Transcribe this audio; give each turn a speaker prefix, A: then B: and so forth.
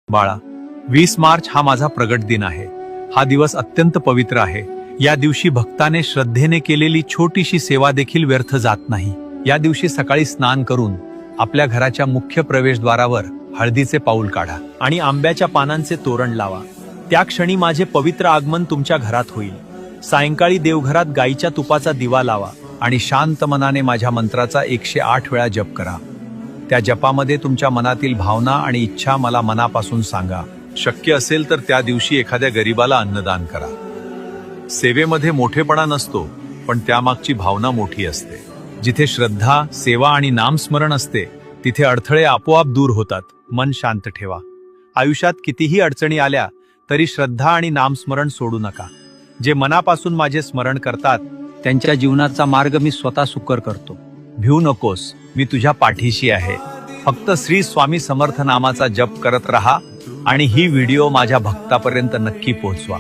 A: बाळा, 20 मार्च हा माझा प्रगट दिन आहे. हा दिवस अत्यंत पवित्र आहे. या दिवशी भक्ताने श्रद्धेने केलेली छोटीशी सेवा देखील व्यर्थ जात नाही. या दिवशी सकाळी स्नान करून आपल्या घराच्या मुख्य प्रवेशद्वारावर हळदीचे पाऊल काढा आणि आंब्याच्या पानांचे तोरण लावा. त्या क्षणी माझे पवित्र आगमन तुमच्या घरात होईल. सायंकाळी देवघरात गाईच्या तुपाचा दिवा लावा आणि शांत मनाने माझ्या मंत्राचा 108 वेळा जप करा. त्या जपामध्ये तुमच्या मनातील भावना आणि इच्छा मला मनापासून सांगा. शक्य असेल तर त्या दिवशी एखाद्या गरीबाला अन्नदान करा. सेवेमध्ये मोठेपणा नसतो, पण त्यामागची भावना मोठी असते. जिथे श्रद्धा, सेवा आणि नामस्मरण असते, तिथे अडथळे आपोआप दूर होतात. मन शांत ठेवा. आयुष्यात कितीही अडचणी आल्या तरी श्रद्धा आणि नामस्मरण सोडू नका. जे मनापासून माझे स्मरण करतात त्यांच्या जीवनाचा मार्ग मी स्वतः सुकर करतो. भिवू नकोस, मी तुझ्या पाठीशी आहे. फक्त श्री स्वामी समर्थ नामाचा जप करत राहा आणि ही व्हिडिओ माझ्या भक्तापर्यंत नक्की पोहोचवा.